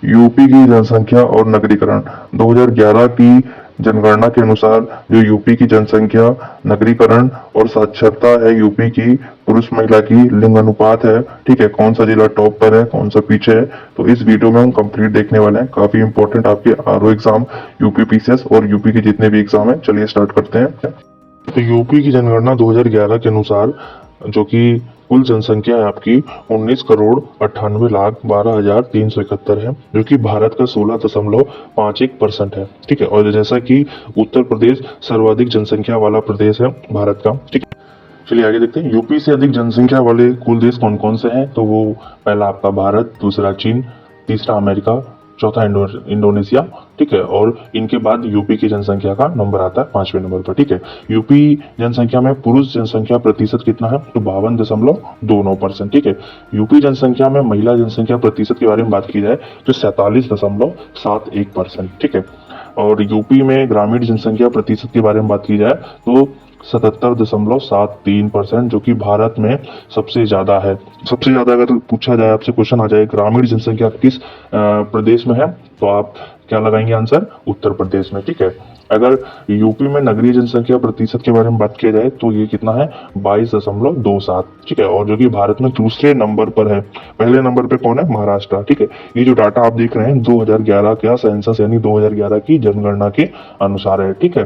UP की जनसंख्या और नगरीकरण 2011 की जनगणना के अनुसार जो यूपी की जनसंख्या, नगरीकरण और साक्षरता है यूपी की, पुरुष महिला की लिंग अनुपात है, ठीक है, कौन सा जिला टॉप पर है, कौन सा पीछे है, तो इस वीडियो में हम कंप्लीट देखने वाले हैं। काफी इंपॉर्टेंट आपके आरओ एग्जाम, यूपी पीसीएस और यूपी के जितने भी एग्जाम है। चलिए स्टार्ट करते हैं। तो यूपी की जनगणना 2011 के अनुसार जो कि कुल जनसंख्या है आपकी 19,98,12,371 है, जो कि भारत का 16.51% है, ठीक है। और जैसा कि उत्तर प्रदेश सर्वाधिक जनसंख्या वाला प्रदेश है भारत का, ठीक है। चलिए आगे देखते हैं, यूपी से अधिक जनसंख्या वाले कुल देश कौन कौन से हैं। तो वो पहला आपका भारत, दूसरा चीन, तीसरा अमेरिका, चौथा इंडोनेशिया, ठीक है। और इनके बाद यूपी की जनसंख्या का नंबर आता है 5वें नंबर पर, ठीक है। यूपी जनसंख्या में पुरुष जनसंख्या प्रतिशत कितना है, तो 52.29%, ठीक है। यूपी जनसंख्या में महिला जनसंख्या प्रतिशत के बारे में बात की जाए तो 47.71%, ठीक है। और यूपी में ग्रामीण जनसंख्या प्रतिशत के बारे में बात की जाए तो 77.73%, जो कि भारत में सबसे ज्यादा है। सबसे ज्यादा अगर पूछा जाए आपसे, क्वेश्चन आ जाए ग्रामीण जनसंख्या किस प्रदेश में है, तो आप क्या लगाएंगे आंसर, उत्तर प्रदेश में, ठीक है। अगर यूपी में नगरीय जनसंख्या प्रतिशत के बारे में बात किया जाए तो ये कितना है, 22.27, ठीक है। और जो कि भारत में दूसरे नंबर पर है। पहले नंबर पे कौन है, महाराष्ट्र, ठीक है। ये जो डाटा आप देख रहे हैं 2011 का सेंसस यानी 2011 की जनगणना के अनुसार है, ठीक है।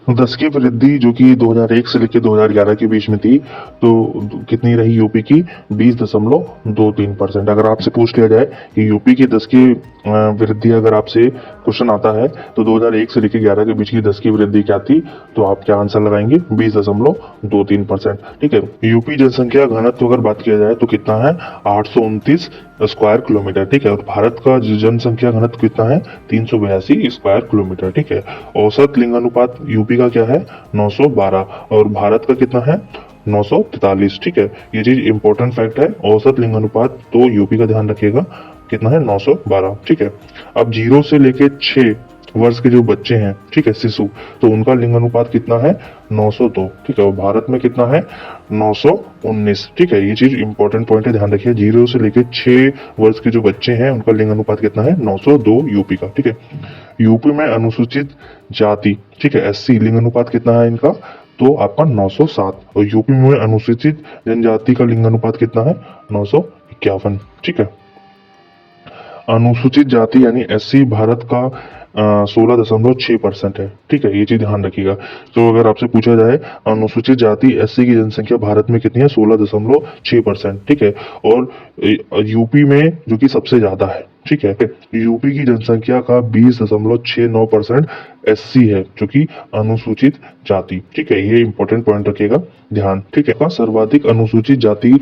10 की वृद्धि जो कि 2001 से लेकर 2011 के बीच में थी, तो कितनी रही यूपी की, 20.23%। अगर आपसे पूछ लिया जाए कि यूपी की 10 की वृद्धि, अगर आपसे क्वेश्चन आता है तो 2001 से लेकर 11 के बीच की 10 की वृद्धि क्या थी, तो आप क्या आंसर लगाएंगे, 20.23%, ठीक है। यूपी जनसंख्या घनत्व अगर बात किया जाए तो कितना है, 829 स्क्वायर किलोमीटर, ठीक है। और भारत का जनसंख्या घनत्व कितना है, 382 स्क्वायर किलोमीटर, ठीक है। औसत लिंगानुपात यूपी का क्या है, 912, और भारत का कितना है, 943, ठीक है। ये चीज इंपॉर्टेंट फैक्ट है, औसत लिंगानुपात तो यूपी का ध्यान रखिएगा कितना है, 912, ठीक है। अब 0 से लेके 6 वर्ष के जो बच्चे हैं, ठीक है, शिशु, तो उनका लिंग अनुपात कितना है, 902, ठीक है। और भारत में कितना है, 919, ठीक है। ये चीज इंपॉर्टेंट पॉइंट है, ध्यान रखिए। 0 से लेकर 6 वर्ष के जो बच्चे हैं उनका लिंग अनुपात कितना है, 902 यूपी का, ठीक है। यूपी में अनुसूचित जाति, ठीक है, एससी, लिंग अनुपात कितना है इनका, तो आपका 907। और यूपी में अनुसूचित जनजाति का लिंग अनुपात कितना है, 951, ठीक है। अनुसूचित जाति यानी एससी भारत का 16.6% है, ठीक है। ये चीज ध्यान रखिएगा। तो अगर आपसे पूछा जाए अनुसूचित जाति एससी की जनसंख्या भारत में कितनी है, 16.6%, ठीक है। और यूपी में जो कि सबसे ज्यादा है, ठीक है, यूपी की जनसंख्या का 20.69% एससी है, जो कि अनुसूचित जाति, ठीक है। ये इंपॉर्टेंट पॉइंट रखिएगा ध्यान, ठीक है। सर्वाधिक अनुसूचित जाति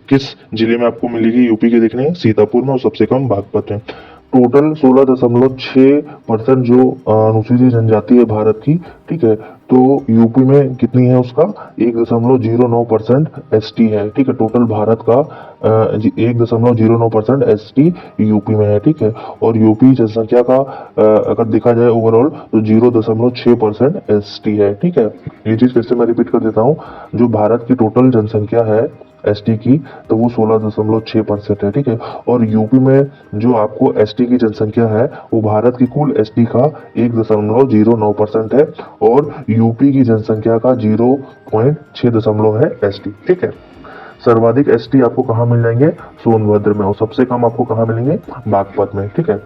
किस जिले में आपको मिलेगी यूपी के, देखने सीतापुर में, और सबसे कम बागपत में। टोटल 16.6% जो अनुसूचित जनजाति है भारत की, ठीक है, तो यूपी में कितनी है उसका, 1.09% एसटी है, ठीक है। टोटल भारत का 1.09% एसटी यूपी में है, ठीक है। और यूपी जनसंख्या का अगर देखा जाए ओवरऑल तो 0.6% एसटी है, ठीक है। ये चीज फिर से मैं रिपीट कर देता हूँ, जो भारत की टोटल जनसंख्या है एसटी की, तो वो 16.6% है, ठीक है। और यूपी में जो आपको एसटी की जनसंख्या है वो भारत की कुल एसटी का 1.09% है, और यूपी की जनसंख्या का 0.6 है एसटी, ठीक है। सर्वाधिक एसटी आपको कहाँ मिल जाएंगे, सोनभद्र में, और सबसे कम आपको कहाँ मिलेंगे, बागपत में, ठीक है।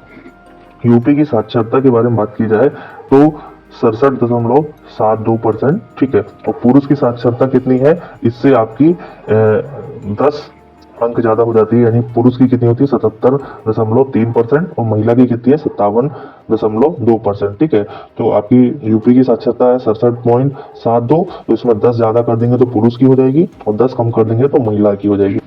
यूपी की साक्षरता के बारे में बात की जाए तो 67.72%, ठीक है। और पुरुष की साक्षरता कितनी है, इससे आपकी 10 अंक ज्यादा हो जाती है, यानी पुरुष की कितनी होती है, 77.3%, और महिला की कितनी है, 57.2%, ठीक है। तो आपकी यूपी की साक्षरता है 67.72, तो इसमें 10 ज्यादा कर देंगे तो पुरुष की हो जाएगी, और 10 कम कर देंगे तो महिला की हो जाएगी।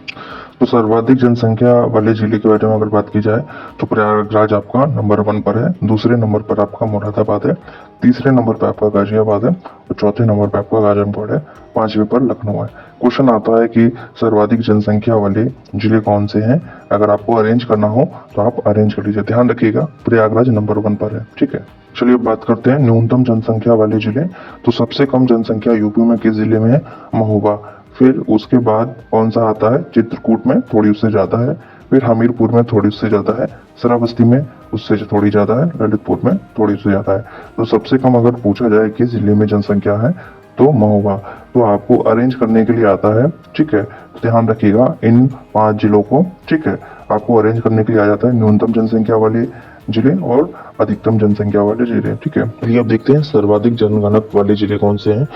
तो सर्वाधिक जनसंख्या वाले जिले के बारे में अगर बात की जाए तो प्रयागराज आपका नंबर 1 पर है, दूसरे नंबर पर आपका मुरादाबाद है, तीसरे नंबर पर आपका गाजियाबाद है, और चौथे नंबर पर आपका गाजीपुर है, 5वें पर लखनऊ है। क्वेश्चन आता है कि सर्वाधिक जनसंख्या वाले जिले कौन से हैं। अगर आपको अरेंज करना हो तो आप अरेंज कर लीजिए, ध्यान रखिएगा प्रयागराज नंबर 1 पर है, ठीक है। चलिए बात करते हैं न्यूनतम जनसंख्या वाले जिले। तो सबसे कम जनसंख्या यूपी में किस जिले में है, महोबा। फिर उसके बाद कौन सा आता है, चित्रकूट में थोड़ी उससे ज्यादा है, फिर हमीरपुर में थोड़ी उससे ज़्यादा है, श्रावस्ती में उससे थोड़ी ज़्यादा है, ललितपुर में थोड़ी उससे ज़्यादा है। तो सबसे कम अगर पूछा जाए किस जिले में जनसंख्या है तो महोबा। तो आपको अरेंज करने के लिए आता है, ठीक है। तो ध्यान रखिएगा इन 5 जिलों को, ठीक है। आपको अरेंज करने के लिए आ जाता है न्यूनतम जनसंख्या वाले जिले और अधिकतम जनसंख्या वाले जिले, ठीक है। चलिए अब देखते हैं सर्वाधिक जनघनत्व वाले जिले कौन से हैं।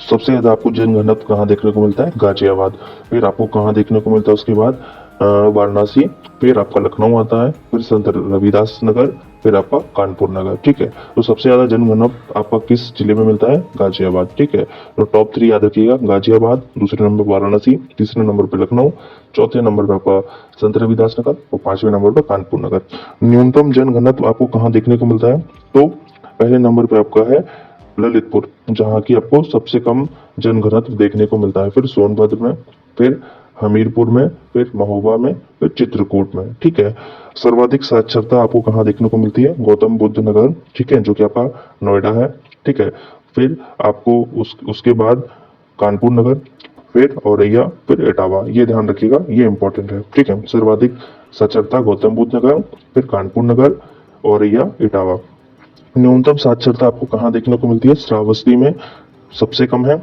सबसे ज्यादा आपको जनघनत्व कहाँ देखने को मिलता है? गाजियाबाद। फिर आपको कहाँ देखने को मिलता है उसके बाद? वाराणसी। फिर आपका लखनऊ आता है, फिर संत रविदास नगर, फिर आपका कानपुर नगर, ठीक है। तो सबसे ज्यादा जनघनत्व आपका किस जिले में मिलता है? गाजियाबाद, ठीक है। तो टॉप 3 याद रखिएगा, गाजियाबाद, दूसरे नंबर पर वाराणसी, तीसरे नंबर पर लखनऊ, चौथे नंबर पर आपका संत रविदास नगर और 5वें नंबर पर कानपुर नगर। न्यूनतम जनघनत्व आपको कहाँ देखने को मिलता है? तो पहले नंबर पे आपका है ललितपुर, जहाँ की आपको सबसे कम जनघनत्व देखने को मिलता है। फिर सोनभद्र में, फिर हमीरपुर में, फिर महोबा में, फिर चित्रकूट में, ठीक है। सर्वाधिक साक्षरता आपको कहाँ देखने को मिलती है? गौतम बुद्ध नगर, ठीक है, जो कि आपका नोएडा है, ठीक है। फिर आपको उसके बाद कानपुर नगर, फिर औरैया, फिर इटावा। ये ध्यान रखिएगा, ये इंपॉर्टेंट है, ठीक है। सर्वाधिक साक्षरता गौतम बुद्ध नगर, फिर कानपुर नगर, औरैया, इटावा। न्यूनतम साक्षरता आपको कहाँ देखने को मिलती है? श्रावस्ती में सबसे कम है,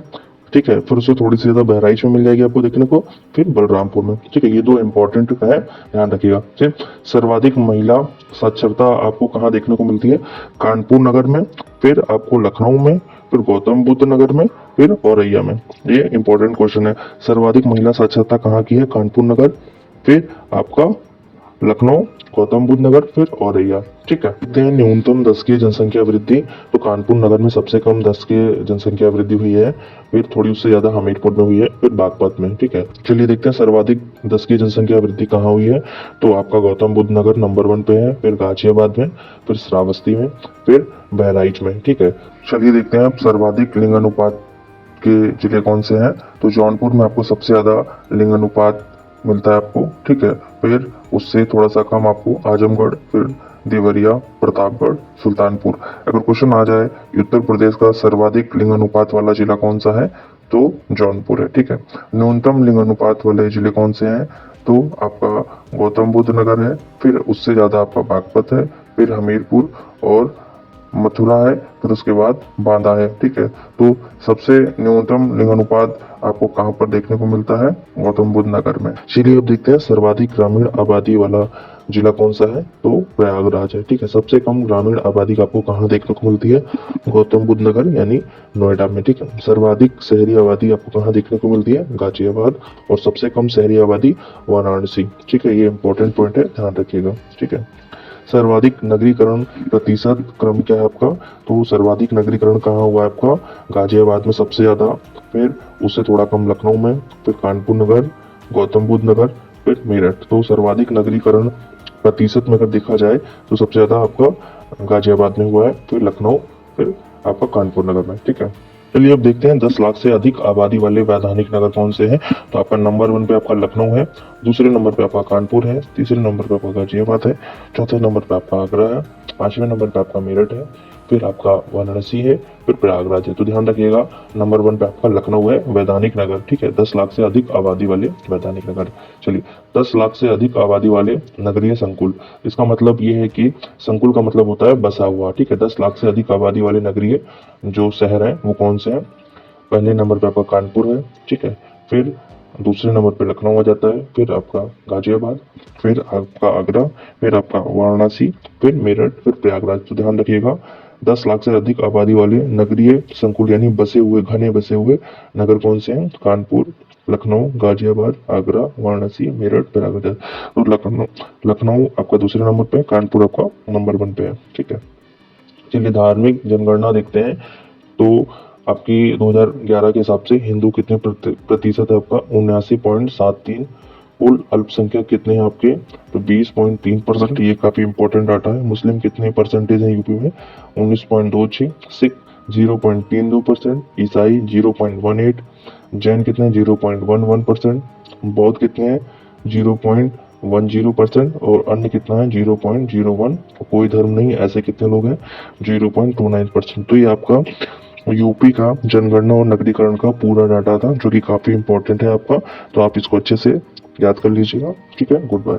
ठीक है। फिर उससे थोड़ी सी ज्यादा बहराइच में मिल जाएगी आपको देखने को, फिर बलरामपुर में, ठीक है। ये 2 इंपॉर्टेंट है, ध्यान रखिएगा। फिर सर्वाधिक महिला साक्षरता आपको कहाँ देखने को मिलती है? कानपुर नगर में, फिर आपको लखनऊ में, फिर गौतम बुद्ध नगर में, फिर औरैया में। ये इंपॉर्टेंट क्वेश्चन है। सर्वाधिक महिला साक्षरता कहाँ की है? कानपुर नगर, फिर आपका लखनऊ, गौतम बुद्ध नगर, फिर औरैया, ठीक है। देखते हैं न्यूनतम दशकीय जनसंख्या वृद्धि। तो कानपुर नगर में सबसे कम दशकीय जनसंख्या वृद्धि हुई है, फिर थोड़ी उससे ज्यादा हमीरपुर में हुई है, फिर बागपत में, ठीक है। चलिए देखते हैं सर्वाधिक दशकीय जनसंख्या वृद्धि कहाँ हुई है। तो आपका गौतम बुद्ध नगर नंबर 1 पे है, फिर गाजियाबाद में, फिर श्रावस्ती में, फिर बहराइच में, ठीक है। चलिए देखते हैं आप सर्वाधिक लिंग अनुपात के जिले कौन से हैं। तो जौनपुर में आपको सबसे ज्यादा लिंग अनुपात मिलता है आपको, ठीक है। फिर उससे थोड़ा सा कम आपको आजमगढ़, फिर देवरिया, प्रतापगढ़, सुल्तानपुर। अगर क्वेश्चन आ जाए उत्तर प्रदेश का सर्वाधिक लिंग अनुपात वाला जिला कौन सा है, तो जौनपुर है, ठीक है। न्यूनतम लिंग अनुपात वाले जिले कौन से हैं? तो आपका गौतम बुद्ध नगर है, फिर उससे ज्यादा आपका बागपत है, फिर हमीरपुर और मथुरा है, फिर उसके बाद बांदा है, ठीक है। तो सबसे न्यूनतम लिंग अनुपात आपको कहाँ पर देखने को मिलता है? गौतम बुद्ध नगर में। चलिए अब देखते हैं सर्वाधिक ग्रामीण आबादी वाला जिला कौन सा है। तो प्रयागराज है, ठीक है। सबसे कम ग्रामीण आबादी आपको कहाँ देखने को मिलती है? गौतम बुद्ध नगर यानी नोएडा में, ठीक है। सर्वाधिक शहरी आबादी आपको कहाँ देखने को मिलती है? गाजियाबाद। और सबसे कम शहरी आबादी वाराणसी, ठीक है। ये इंपॉर्टेंट पॉइंट है, ध्यान रखिएगा, ठीक है। सर्वाधिक नगरीकरण प्रतिशत क्रम क्या है आपका? तो सर्वाधिक नगरीकरण कहाँ हुआ है आपका? गाजियाबाद में सबसे ज्यादा, फिर उससे थोड़ा कम लखनऊ में, फिर कानपुर नगर, गौतम बुद्ध नगर, फिर मेरठ। तो सर्वाधिक नगरीकरण प्रतिशत में अगर देखा जाए तो सबसे ज्यादा आपका गाजियाबाद में हुआ है, फिर लखनऊ, फिर आपका कानपुर नगर में, ठीक है। चलिए अब देखते हैं 10 लाख से अधिक आबादी वाले वैधानिक नगर कौन से हैं। तो आपका नंबर 1 पे आपका लखनऊ है, दूसरे नंबर पे आपका कानपुर है, तीसरे नंबर पे आपका गाजियाबाद है, चौथे नंबर पे आपका आगरा है, 5वें नंबर पे आपका मेरठ है, फिर आपका वाराणसी है, फिर प्रयागराज है। तो ध्यान रखिएगा नंबर 1 पे आपका लखनऊ है, वैधानिक नगर, ठीक है। 10 लाख से अधिक आबादी वाले वैधानिक नगर। चलिए 10 लाख से अधिक आबादी वाले नगरीय संकुल। इसका मतलब ये है कि संकुल का मतलब होता है बसा हुआ, ठीक है। 10 लाख से अधिक आबादी वाले नगरीय जो शहर है वो कौन से हैं? पहले नंबर पे आपका कानपुर है, ठीक है। फिर दूसरे नंबर पे लखनऊ आ जाता है, फिर आपका गाजियाबाद, फिर आपका आगरा, फिर आपका वाराणसी, फिर मेरठ, फिर प्रयागराज। तो ध्यान रखिएगा 10 लाख से अधिक आबादी वाले नगरीय संकुल यानी बसे हुए, घने बसे हुए नगर कौन से हैं? कानपुर, लखनऊ, गाजियाबाद, आगरा, वाराणसी, मेरठ, प्रयागराज। तो लखनऊ आपका दूसरे नंबर पे, कानपुर आपका नंबर 1 पे है, ठीक है। चलिए धार्मिक जनगणना देखते हैं। तो आपकी 2011 के हिसाब से हिंदू कितने प्रतिशत है आपका? 79.73। कुल अल्पसंख्यक कितने हैं आपके? तो 20.3%। ये काफी इंपॉर्टेंट डाटा है। मुस्लिम कितने परसेंटेज है यूपी में? 19.26। सिख 0.32%, ईसाई 0.18, जैन कितने? 0.11%, बौद्ध कितने हैं? 0.10% और अन्य कितना है? 0.01। कोई धर्म नहीं, ऐसे कितने लोग हैं? 0.29%। तो ये आपका यूपी का जनगणना और नगरीकरण का पूरा डाटा था, जो कि काफी इंपॉर्टेंट है आपका। तो आप इसको अच्छे से याद कर लीजिएगा, ठीक है। Good bye.